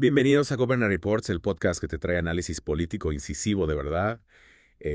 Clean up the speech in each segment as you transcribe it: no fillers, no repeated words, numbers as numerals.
Bienvenidos a Governor Reports, el podcast que te trae análisis político incisivo de verdad.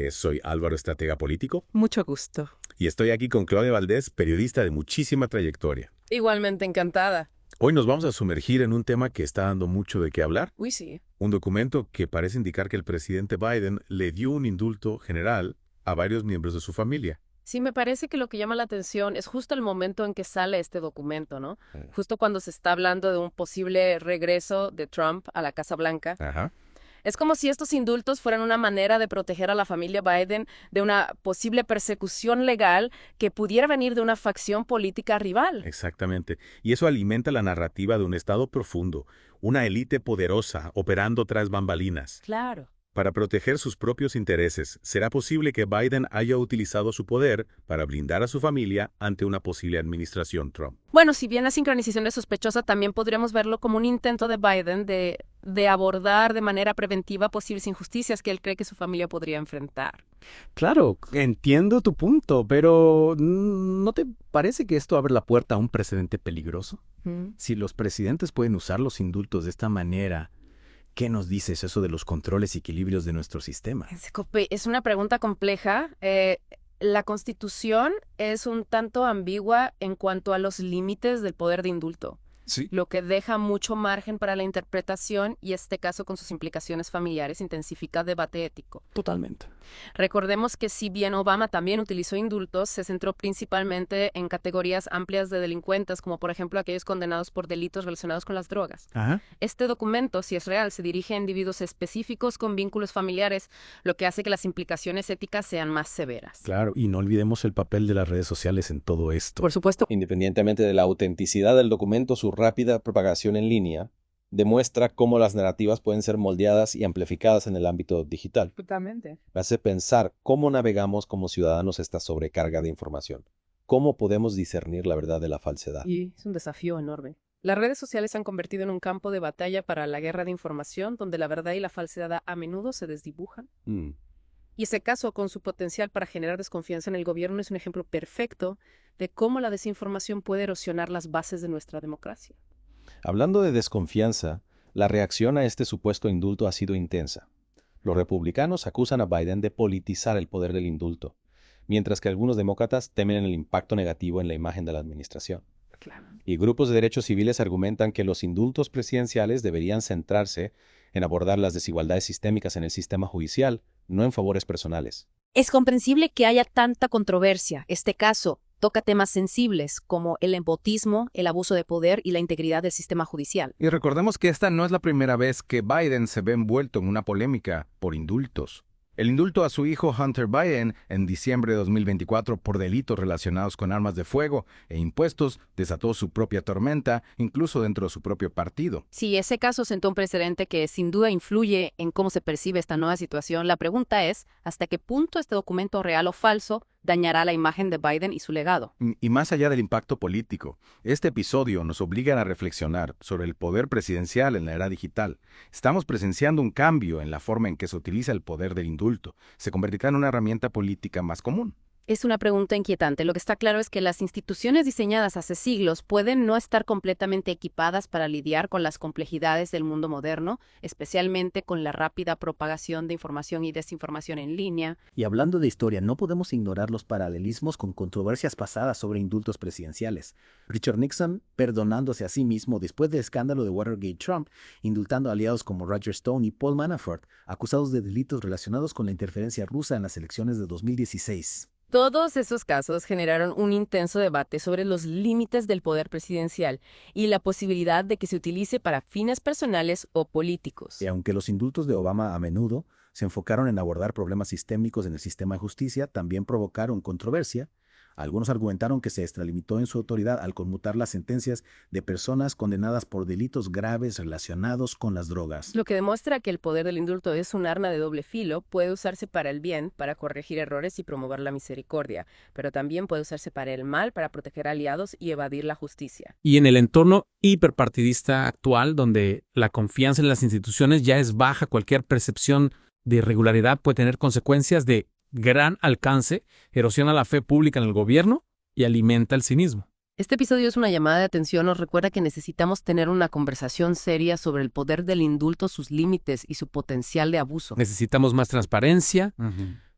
Soy Álvaro, estratega político, Mucho gusto. y estoy aquí con Claudia Valdés, periodista de muchísima trayectoria. Igualmente encantada. Hoy nos vamos a sumergir en un tema que está dando mucho de qué hablar, Uy, sí. un documento que parece indicar que el presidente Biden le dio un indulto general a varios miembros de su familia. Sí, me parece que lo que llama la atención es justo el momento en que sale este documento, ¿no? Justo cuando se está hablando de un posible regreso de Trump a la Casa Blanca. Ajá. Es como si estos indultos fueran una manera de proteger a la familia Biden de una posible persecución legal que pudiera venir de una facción política rival. Exactamente. Y eso alimenta la narrativa de un Estado profundo, una élite poderosa operando tras bambalinas. Claro. Para proteger sus propios intereses, ¿será posible que Biden haya utilizado su poder para blindar a su familia ante una posible administración Trump? Bueno, si bien la sincronización es sospechosa, también podríamos verlo como un intento de Biden de abordar de manera preventiva posibles injusticias que él cree que su familia podría enfrentar. Claro, entiendo tu punto, pero ¿no te parece que esto abre la puerta a un precedente peligroso? Si los presidentes pueden usar los indultos de esta manera, ¿qué nos dices eso de los controles y equilibrios de nuestro sistema? Es una pregunta compleja. La Constitución es un tanto ambigua en cuanto a los límites del poder de indulto, Sí. lo que deja mucho margen para la interpretación y este caso con sus implicaciones familiares intensifica debate ético. Totalmente. Recordemos que si bien Obama también utilizó indultos, se centró principalmente en categorías amplias de delincuentes, como por ejemplo aquellos condenados por delitos relacionados con las drogas. Ajá. Este documento, si es real, se dirige a individuos específicos con vínculos familiares, lo que hace que las implicaciones éticas sean más severas. Claro, y no olvidemos el papel de las redes sociales en todo esto. Por supuesto. Independientemente de la autenticidad del documento, su rápida propagación en línea demuestra cómo las narrativas pueden ser moldeadas y amplificadas en el ámbito digital. Totalmente. Me hace pensar cómo navegamos como ciudadanos esta sobrecarga de información. ¿Cómo podemos discernir la verdad de la falsedad? Y es un desafío enorme. Las redes sociales se han convertido en un campo de batalla para la guerra de información, donde la verdad y la falsedad a menudo se desdibujan. Y ese caso, con su potencial para generar desconfianza en el gobierno, es un ejemplo perfecto de cómo la desinformación puede erosionar las bases de nuestra democracia. Hablando de desconfianza, la reacción a este supuesto indulto ha sido intensa. Los republicanos acusan a Biden de politizar el poder del indulto, mientras que algunos demócratas temen el impacto negativo en la imagen de la administración. Claro. Y grupos de derechos civiles argumentan que los indultos presidenciales deberían centrarse en abordar las desigualdades sistémicas en el sistema judicial, no en favores personales. Es comprensible que haya tanta controversia. Este caso toca temas sensibles como el nepotismo, el abuso de poder y la integridad del sistema judicial. Y recordemos que esta no es la primera vez que Biden se ve envuelto en una polémica por indultos. El indulto a su hijo Hunter Biden en diciembre de 2024 por delitos relacionados con armas de fuego e impuestos desató su propia tormenta, incluso dentro de su propio partido. Si ese caso sentó un precedente que sin duda influye en cómo se percibe esta nueva situación, la pregunta es, ¿hasta qué punto este documento real o falso dañará la imagen de Biden y su legado? Y más allá del impacto político, este episodio nos obliga a reflexionar sobre el poder presidencial en la era digital. Estamos presenciando un cambio en la forma en que se utiliza el poder del indulto. Se convertirá en una herramienta política más común. Es una pregunta inquietante. Lo que está claro es que las instituciones diseñadas hace siglos pueden no estar completamente equipadas para lidiar con las complejidades del mundo moderno, especialmente con la rápida propagación de información y desinformación en línea. Y hablando de historia, no podemos ignorar los paralelismos con controversias pasadas sobre indultos presidenciales. Richard Nixon perdonándose a sí mismo después del escándalo de Watergate, Trump indultando a aliados como Roger Stone y Paul Manafort, acusados de delitos relacionados con la interferencia rusa en las elecciones de 2016. Todos esos casos generaron un intenso debate sobre los límites del poder presidencial y la posibilidad de que se utilice para fines personales o políticos. Y aunque los indultos de Obama a menudo se enfocaron en abordar problemas sistémicos en el sistema de justicia, también provocaron controversia. Algunos argumentaron que se extralimitó en su autoridad al conmutar las sentencias de personas condenadas por delitos graves relacionados con las drogas. Lo que demuestra que el poder del indulto es un arma de doble filo, puede usarse para el bien, para corregir errores y promover la misericordia, pero también puede usarse para el mal, para proteger aliados y evadir la justicia. Y en el entorno hiperpartidista actual, donde la confianza en las instituciones ya es baja, cualquier percepción de irregularidad puede tener consecuencias de gran alcance, erosiona la fe pública en el gobierno y alimenta el cinismo. Este episodio es una llamada de atención, nos recuerda que necesitamos tener una conversación seria sobre el poder del indulto, sus límites y su potencial de abuso. Necesitamos más transparencia,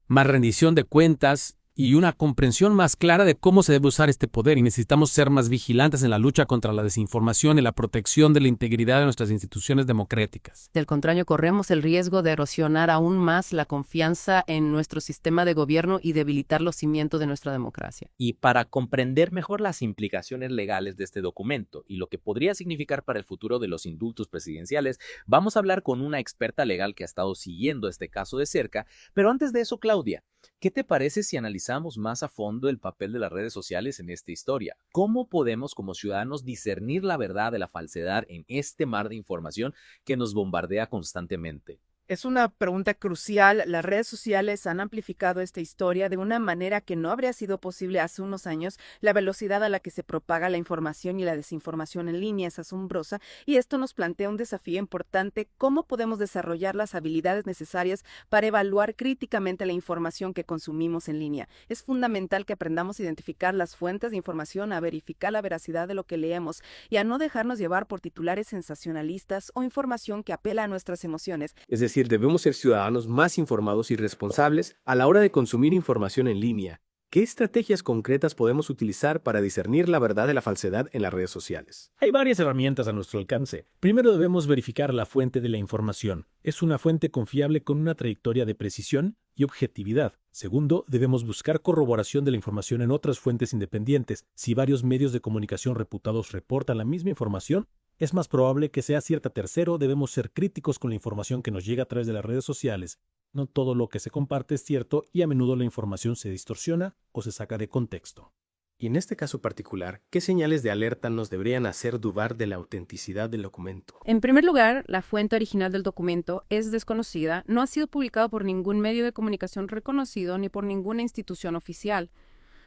más rendición de cuentas y una comprensión más clara de cómo se debe usar este poder. Y necesitamos ser más vigilantes en la lucha contra la desinformación y la protección de la integridad de nuestras instituciones democráticas. Del contrario, corremos el riesgo de erosionar aún más la confianza en nuestro sistema de gobierno y debilitar los cimientos de nuestra democracia. Y para comprender mejor las implicaciones legales de este documento y lo que podría significar para el futuro de los indultos presidenciales, vamos a hablar con una experta legal que ha estado siguiendo este caso de cerca. Pero antes de eso, Claudia, ¿qué te parece si analizamos más a fondo el papel de las redes sociales en esta historia? ¿Cómo podemos como ciudadanos discernir la verdad de la falsedad en este mar de información que nos bombardea constantemente? Es una pregunta crucial. Las redes sociales han amplificado esta historia de una manera que no habría sido posible hace unos años. La velocidad a la que se propaga la información y la desinformación en línea es asombrosa, y esto nos plantea un desafío importante: ¿cómo podemos desarrollar las habilidades necesarias para evaluar críticamente la información que consumimos en línea? Es fundamental que aprendamos a identificar las fuentes de información, a verificar la veracidad de lo que leemos y a no dejarnos llevar por titulares sensacionalistas o información que apela a nuestras emociones. Es decir, debemos ser ciudadanos más informados y responsables a la hora de consumir información en línea. ¿Qué estrategias concretas podemos utilizar para discernir la verdad de la falsedad en las redes sociales? Hay varias herramientas a nuestro alcance. Primero, debemos verificar la fuente de la información. ¿Es una fuente confiable con una trayectoria de precisión y objetividad? Segundo, debemos buscar corroboración de la información en otras fuentes independientes. Si varios medios de comunicación reputados reportan la misma información, es más probable que sea cierta. Tercero, debemos ser críticos con la información que nos llega a través de las redes sociales. No todo lo que se comparte es cierto, y a menudo la información se distorsiona o se saca de contexto. Y en este caso particular, ¿qué señales de alerta nos deberían hacer dudar de la autenticidad del documento? En primer lugar, la fuente original del documento es desconocida, no ha sido publicado por ningún medio de comunicación reconocido ni por ninguna institución oficial.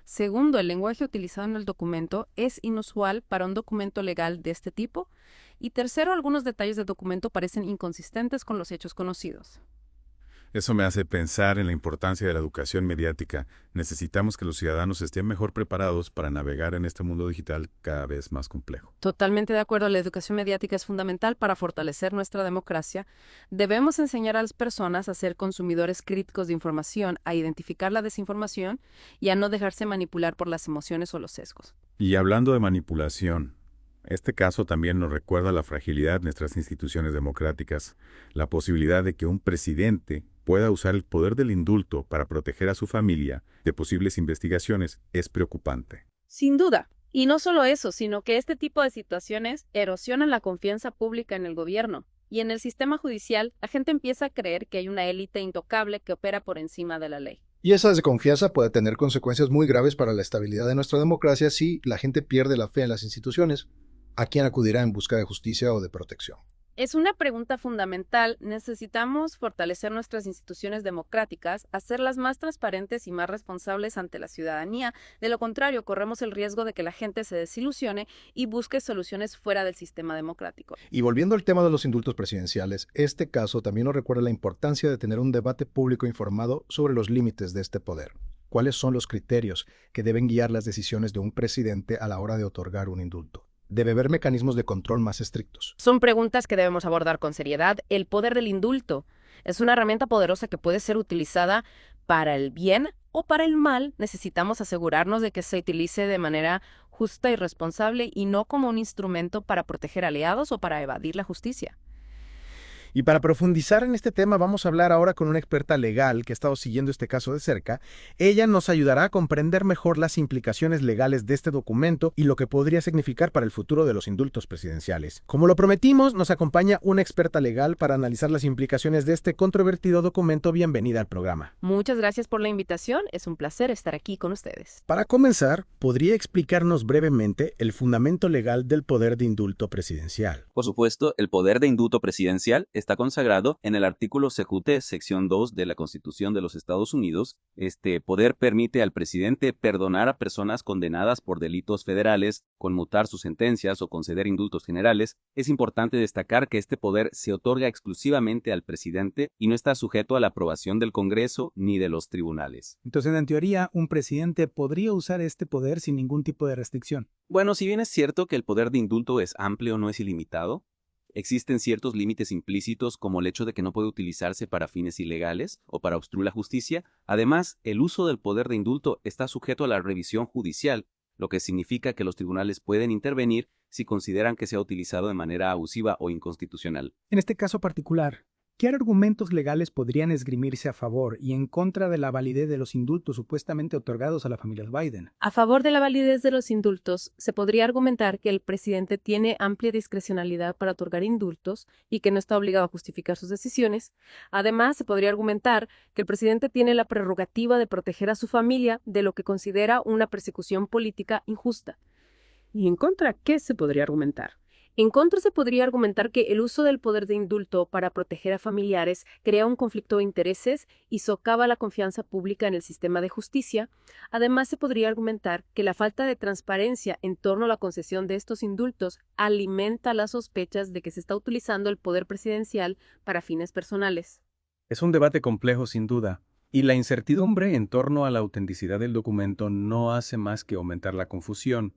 Segundo, el lenguaje utilizado en el documento es inusual para un documento legal de este tipo. Y tercero, algunos detalles del documento parecen inconsistentes con los hechos conocidos. Eso me hace pensar en la importancia de la educación mediática. Necesitamos que los ciudadanos estén mejor preparados para navegar en este mundo digital cada vez más complejo. Totalmente de acuerdo, la educación mediática es fundamental para fortalecer nuestra democracia. Debemos enseñar a las personas a ser consumidores críticos de información, a identificar la desinformación y a no dejarse manipular por las emociones o los sesgos. Y hablando de manipulación, este caso también nos recuerda la fragilidad de nuestras instituciones democráticas. La posibilidad de que un presidente pueda usar el poder del indulto para proteger a su familia de posibles investigaciones es preocupante. Sin duda. Y no solo eso, sino que este tipo de situaciones erosionan la confianza pública en el gobierno. Y en el sistema judicial, la gente empieza a creer que hay una élite intocable que opera por encima de la ley. Y esa desconfianza puede tener consecuencias muy graves para la estabilidad de nuestra democracia si la gente pierde la fe en las instituciones. ¿A quién acudirá en busca de justicia o de protección? Es una pregunta fundamental. Necesitamos fortalecer nuestras instituciones democráticas, hacerlas más transparentes y más responsables ante la ciudadanía. De lo contrario, corremos el riesgo de que la gente se desilusione y busque soluciones fuera del sistema democrático. Y volviendo al tema de los indultos presidenciales, este caso también nos recuerda la importancia de tener un debate público informado sobre los límites de este poder. ¿Cuáles son los criterios que deben guiar las decisiones de un presidente a la hora de otorgar un indulto? Debe haber mecanismos de control más estrictos. Son preguntas que debemos abordar con seriedad. El poder del indulto es una herramienta poderosa que puede ser utilizada para el bien o para el mal. Necesitamos asegurarnos de que se utilice de manera justa y responsable y no como un instrumento para proteger aliados o para evadir la justicia. Y para profundizar en este tema vamos a hablar ahora con una experta legal que ha estado siguiendo este caso de cerca. Ella nos ayudará a comprender mejor las implicaciones legales de este documento y lo que podría significar para el futuro de los indultos presidenciales. Como lo prometimos, nos acompaña una experta legal para analizar las implicaciones de este controvertido documento. Bienvenida al programa. Muchas gracias por la invitación. Es un placer estar aquí con ustedes. Para comenzar, ¿podría explicarnos brevemente el fundamento legal del poder de indulto presidencial? Por supuesto, el poder de indulto presidencial está está consagrado en el artículo CJUT, sección 2 de la Constitución de los Estados Unidos. Este poder permite al presidente perdonar a personas condenadas por delitos federales, conmutar sus sentencias o conceder indultos generales. Es importante destacar que este poder se otorga exclusivamente al presidente y no está sujeto a la aprobación del Congreso ni de los tribunales. Entonces, en teoría, un presidente podría usar este poder sin ningún tipo de restricción. Bueno, si bien es cierto que el poder de indulto es amplio, no es ilimitado, existen ciertos límites implícitos como el hecho de que no puede utilizarse para fines ilegales o para obstruir la justicia. Además, el uso del poder de indulto está sujeto a la revisión judicial, lo que significa que los tribunales pueden intervenir si consideran que se ha utilizado de manera abusiva o inconstitucional. En este caso particular, ¿qué argumentos legales podrían esgrimirse a favor y en contra de la validez de los indultos supuestamente otorgados a la familia Biden? A favor de la validez de los indultos, se podría argumentar que el presidente tiene amplia discrecionalidad para otorgar indultos y que no está obligado a justificar sus decisiones. Además, se podría argumentar que el presidente tiene la prerrogativa de proteger a su familia de lo que considera una persecución política injusta. ¿Y en contra qué se podría argumentar? En contra, se podría argumentar que el uso del poder de indulto para proteger a familiares crea un conflicto de intereses y socava la confianza pública en el sistema de justicia. Además, se podría argumentar que la falta de transparencia en torno a la concesión de estos indultos alimenta las sospechas de que se está utilizando el poder presidencial para fines personales. Es un debate complejo sin duda, y la incertidumbre en torno a la autenticidad del documento no hace más que aumentar la confusión.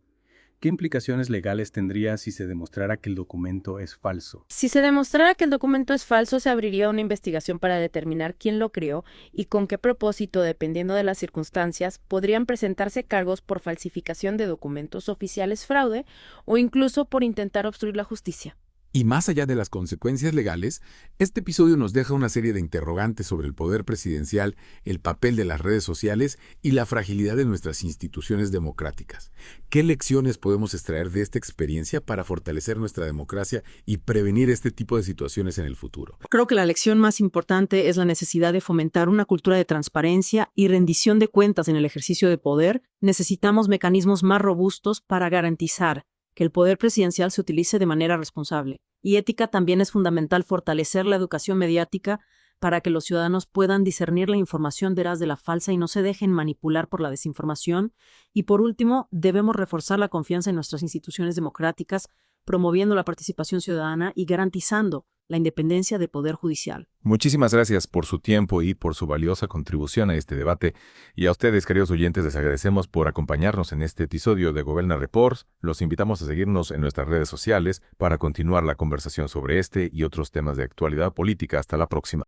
¿Qué implicaciones legales tendría si se demostrara que el documento es falso? Si se demostrara que el documento es falso, se abriría una investigación para determinar quién lo creó y con qué propósito, dependiendo de las circunstancias, podrían presentarse cargos por falsificación de documentos oficiales, fraude o incluso por intentar obstruir la justicia. Y más allá de las consecuencias legales, este episodio nos deja una serie de interrogantes sobre el poder presidencial, el papel de las redes sociales y la fragilidad de nuestras instituciones democráticas. ¿Qué lecciones podemos extraer de esta experiencia para fortalecer nuestra democracia y prevenir este tipo de situaciones en el futuro? Creo que la lección más importante es la necesidad de fomentar una cultura de transparencia y rendición de cuentas en el ejercicio de poder. Necesitamos mecanismos más robustos para garantizar que el poder presidencial se utilice de manera responsable. Y ética también es fundamental fortalecer la educación mediática para que los ciudadanos puedan discernir la información veraz de la falsa y no se dejen manipular por la desinformación. Y por último, debemos reforzar la confianza en nuestras instituciones democráticas, promoviendo la participación ciudadana y garantizando la independencia del Poder Judicial. Muchísimas gracias por su tiempo y por su valiosa contribución a este debate. Y a ustedes, queridos oyentes, les agradecemos por acompañarnos en este episodio de Goberna Reports. Los invitamos a seguirnos en nuestras redes sociales para continuar la conversación sobre este y otros temas de actualidad política. Hasta la próxima.